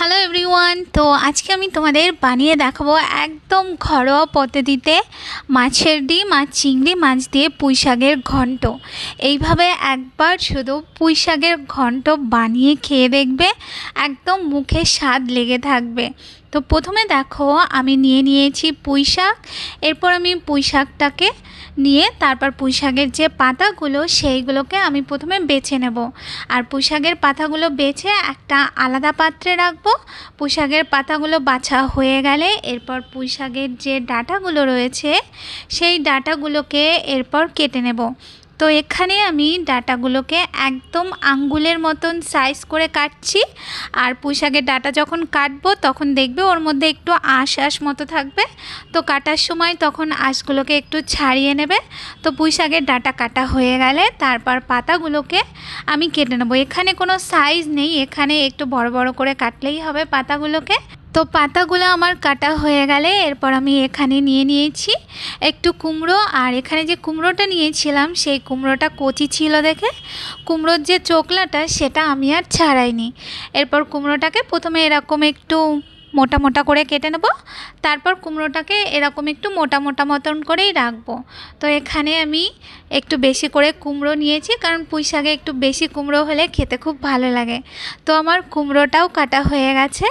Hello everyone. তো আজকে আমি তোমাদের বানিয়ে দেখাবো একদম ঘরোয়া পদ্ধতিতে মাছের ডিম আর চিংড়ি মাছ দিয়ে পুঁই শাকের ঘন্ট। এইভাবে একবার শুধু পুঁই শাকের ঘন্ট বানিয়ে খেয়ে দেখবে, একদম মুখে স্বাদ লেগে থাকবে। তো প্রথমে দেখো আমি নিয়েছি পুঁই শাক। এরপর আমি পুঁই শাকটাকে নিয়ে তারপর পুঁই শাকের যে পাতাগুলো সেইগুলোকে আমি প্রথমে বেছে নেব। আর পুঁই শাকের পাতাগুলো বেছে একটা আলাদা পাত্রে রাখবো। পুঁই শাকের পাতাগুলো বাছা হয়ে গেলে এরপর পুঁই শাকের যে ডাঁটাগুলো রয়েছে সেই ডাঁটাগুলোকে এরপর কেটে নেব। তো এখানে আমি ডাঁটাগুলোকে একদম আঙ্গুলের মতন সাইজ করে কাটছি। আর পুঁই শাকের ডাঁটা যখন কাটবো তখন দেখবে ওর মধ্যে একটু আঁশ মতো থাকবে। তো কাটার সময় তখন আঁশগুলোকে একটু ছাড়িয়ে নেবে। তো পুঁই শাকের ডাঁটা কাটা হয়ে গেলে তারপর পাতাগুলোকে আমি কেটে নেব। এখানে কোনো সাইজ নেই, এখানে একটু বড় বড় করে কাটলেই হবে পাতাগুলোকে। তো পাতাগুলো আমার কাটা হয়ে গেলে এরপর আমি এখানে নিয়েছি একটু কুমড়ো। আর এখানে যে কুমড়োটা নিয়েছিলাম সেই কুমড়োটা কচি ছিল দেখে কুমড়োর যে চোকলাটা সেটা আমি আর ছাড়াইনি। এরপর কুমড়োটাকে প্রথমে এরকম একটু মোটা মোটা করে কেটে নেব। তারপর কুমড়োটাকে এরকম একটু মোটা মোটা মতন করেই রাখবো। তো এখানে আমি একটু বেশি করে কুমড়ো নিয়েছি, কারণ পুঁই শাকে একটু বেশি কুমড়ো হলে খেতে খুব ভালো লাগে। তো আমার কুমড়োটাও কাটা হয়ে গেছে।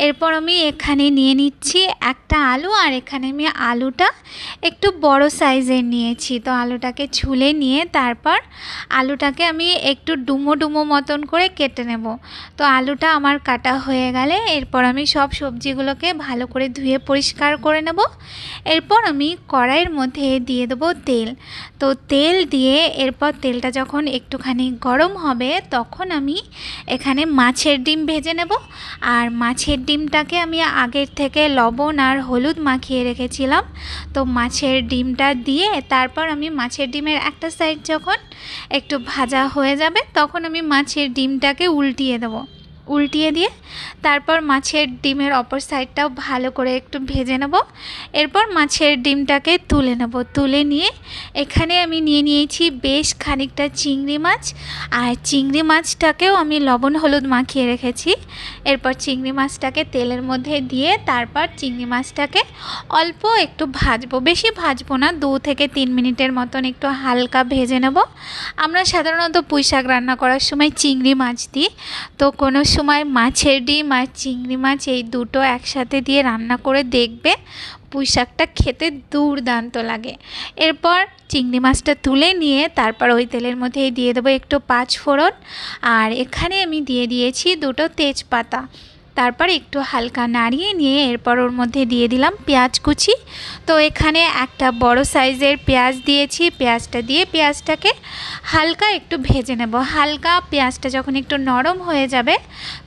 এরপর আমি এখানে নিয়ে নিচ্ছি একটা আলু। আর এখানে আমি আলুটা একটু বড় সাইজের নিয়েছি। তো আলুটাকে ছুলে নিয়ে তারপর আলুটাকে আমি একটু ডুমো ডুমো মতন করে কেটে নেব। তো আলুটা আমার কাটা হয়ে গেলে এরপর আমি সব সবজিগুলোকে ভালো করে ধুয়ে পরিষ্কার করে নেব। এরপর আমি কড়াইয়ের মধ্যে দিয়ে দেবো তেল। তো তেল দিয়ে এরপর তেলটা যখন একটুখানি গরম হবে তখন আমি এখানে মাছের ডিম ভেজে নেব। আর মাছের ডিমটাকে আমি আগের থেকে লবণ আর হলুদ মাখিয়ে রেখেছিলাম। তো মাছের ডিমটা দিয়ে তারপর আমি মাছের ডিমের একটা সাইড যখন একটু ভাজা হয়ে যাবে তখন আমি মাছের ডিমটাকে উল্টিয়ে দেবো। উল্টিয়ে দিয়ে তারপর মাছের ডিমের অপর সাইডটাও ভালো করে একটু ভেজে নেব। এরপর মাছের ডিমটাকে তুলে নেব। তুলে নিয়ে এখানে আমি নিয়েছি বেশ খানিকটা চিংড়ি মাছ। আর চিংড়ি মাছটাকেও আমি লবণ হলুদ মাখিয়ে রেখেছি। এরপর চিংড়ি মাছটাকে তেলের মধ্যে দিয়ে তারপর চিংড়ি মাছটাকে অল্প একটু ভাজবো, বেশি ভাজবো না, 2 থেকে 3 মিনিটের মতন একটু হালকা ভেজে নেব। আমরা সাধারণত পুঁই শাক রান্না করার সময় চিংড়ি মাছ দিই। তো কোনো সময় মাছের ডিম আর চিংড়ি মাছ এই দুটো একসাথে দিয়ে রান্না করে দেখবে, পুঁই শাকটা খেতে দুর্দান্ত লাগে। এরপর চিংড়ি মাছটা তুলে নিয়ে তারপর ওই তেলের মধ্যে দিয়ে দেবো একটু 5 ফোড়ন। আর এখানে আমি দিয়ে দিয়েছি 2টো তেজপাতা। তারপর একটু হালকা নাড়িয়ে নিয়ে এরপর ওর মধ্যে দিয়ে দিলাম পেঁয়াজ কুচি। তো এখানে একটা বড় সাইজের পেঁয়াজ দিয়েছি। পেঁয়াজটা দিয়ে পেঁয়াজটাকে হালকা একটু ভেজে নেব। হালকা পেঁয়াজটা যখন একটু নরম হয়ে যাবে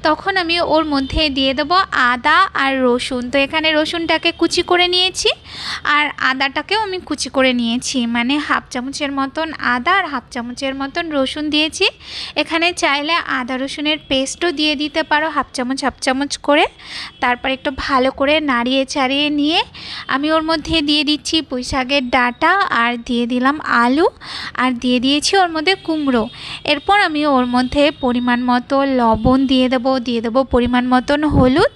তখন আমি ওর মধ্যে দিয়ে দেবো আদা আর রসুন। তো এখানে রসুনটাকে কুচি করে নিয়েছি আর আদাটাকেও আমি কুচি করে নিয়েছি, মানে হাফ চামচের মতন আদা আর হাফ চামচের মতন রসুন দিয়েছি। এখানে চাইলে আদা রসুনের পেস্টও দিয়ে দিতে পারো, হাফ চামচ করে। তারপর একটু ভালো করে নাড়িয়ে চাড়িয়ে নিয়ে আমি ওর মধ্যে দিয়ে দিচ্ছি পুঁই শাকের ডাঁটা আর দিয়ে দিলাম আলু আর দিয়ে দিয়েছি ওর মধ্যে কুমড়ো। এরপর আমি ওর মধ্যে পরিমাণ মতো লবণ দিয়ে দেবো পরিমাণ মতন হলুদ।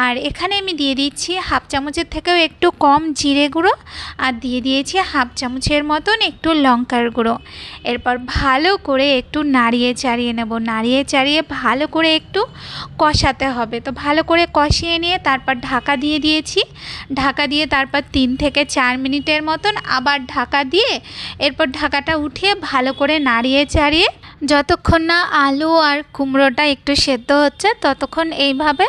আর এখানে আমি দিয়ে দিচ্ছি হাফ চামচের থেকেও একটু কম জিরে গুঁড়ো আর দিয়ে দিয়েছি হাফ চামচের মতন একটু লঙ্কার গুঁড়ো। এরপর ভালো করে একটু নাড়িয়ে চাড়িয়ে নেব। নাড়িয়ে চাড়িয়ে ভালো করে একটু কষাতে হবে। তো ভালো করে কষিয়ে নিয়ে তারপর ঢাকা দিয়ে দিয়েছি। ঢাকা দিয়ে তারপর 3 থেকে 4 মিনিটের মতন আবার ঢাকা দিয়ে এরপর ঢাকাটা উঠিয়ে ভালো করে নাড়িয়ে চাড়িয়ে যতক্ষণ না আলু আর কুমড়োটা একটু সেদ্ধ হচ্ছে ততক্ষণ এইভাবে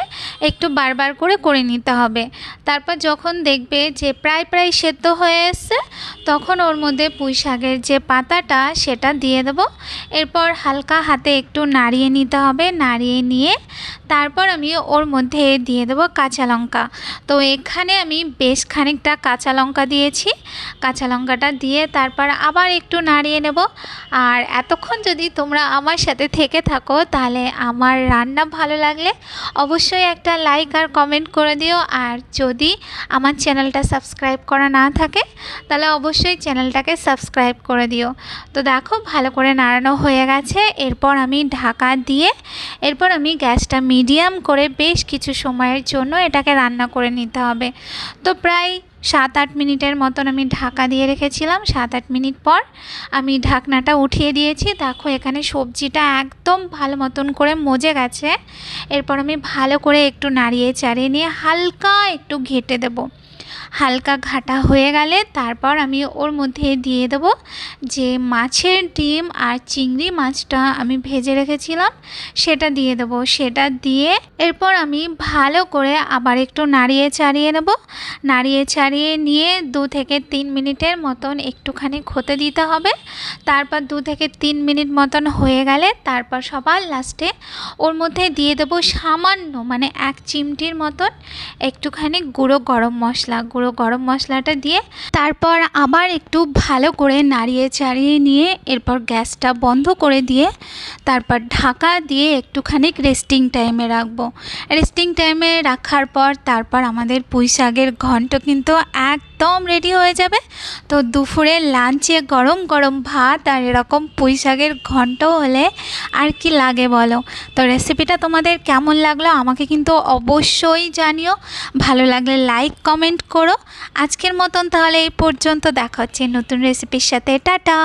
একটু বারবার করে নিতে হবে। তারপর যখন দেখবে যে প্রায় সেদ্ধ হয়ে এসছে তখন ওর মধ্যে পুঁই শাকের যে পাতাটা সেটা দিয়ে দেবো। এরপর হালকা হাতে একটু নাড়িয়ে নিতে হবে। নাড়িয়ে নিয়ে তারপর আমি ওর মধ্যে দিয়ে দেবো কাঁচা লঙ্কা। তো এখানে আমি বেশ খানিকটা কাঁচা লঙ্কা দিয়েছি। কাঁচা লঙ্কাটা দিয়ে তারপর আবার একটু নাড়িয়ে নেব। আর এতক্ষণ যদি তোমরা আমার সাথে থেকে থাকো, তাহলে আমার রান্না ভালো লাগলে অবশ্যই একটা লাইক আর কমেন্ট করে দিও। আর যদি আমার চ্যানেলটা সাবস্ক্রাইব করা না থাকে তাহলে অবশ্যই চ্যানেলটাকে সাবস্ক্রাইব করে দিও। তো দেখো ভালো করে নাড়ানো হয়ে গেছে। এরপর আমি ঢাকা দিয়ে এরপর আমি গ্যাসটা মিডিয়াম করে বেশ কিছু সময়ের জন্য এটাকে রান্না করে নিতে হবে। তো প্রায় 7-8 মিনিটের মতন আমি ঢাকা দিয়ে রেখেছিলাম। 7-8 মিনিট পর আমি ঢাকনাটা উঠিয়ে দিয়েছি। দেখো এখানে সবজিটা একদম ভালো মতন করে মজে গেছে। এরপর আমি ভালো করে একটু নাড়িয়ে চাড়িয়ে নিয়ে হালকা একটু ঘেঁটে দেবো। হালকা ঘাটা হয়ে গেলে তারপর আমি ওর মধ্যে দিয়ে দেব যে মাছের ডিম আর চিংড়ি মাছটা আমি ভেজে রেখেছিলাম সেটা দিয়ে দেবো। সেটা দিয়ে এরপর আমি ভালো করে আবার একটু নাড়িয়ে চাড়িয়ে নেব। নাড়িয়ে চাড়িয়ে নিয়ে 2 থেকে 3 মিনিটের মতন একটুখানি হতে দিতে হবে। তারপর 2 থেকে 3 মিনিট মতন হয়ে গেলে তারপর সবার লাস্টে ওর মধ্যে দিয়ে দেবো সামান্য মানে 1 চিমটির মতন একটুখানি গুঁড়ো গরম মশলাটা দিয়ে তারপর আবার একটু ভালো করে নাড়িয়ে চাড়িয়ে নিয়ে এরপর গ্যাসটা বন্ধ করে দিয়ে তারপর ঢাকা দিয়ে একটুখানি রেস্টিং টাইমে রাখবো। রেস্টিং টাইমে রাখার পর তারপর আমাদের পুঁই শাকের ঘন্ট কিন্তু একদম রেডি হয়ে যাবে। তো দুপুরে লাঞ্চে গরম গরম ভাত আর এরকম পুঁই শাকের ঘন্ট হলে আর কি লাগে বলো। তো রেসিপিটা তোমাদের কেমন লাগলো আমাকে কিন্তু অবশ্যই জানিও। ভালো লাগলে লাইক কমেন্ট করো। আজকের মতন তাহলে এই পর্যন্ত, দেখা হচ্ছে নতুন রেসিপির সাথে। টাটা।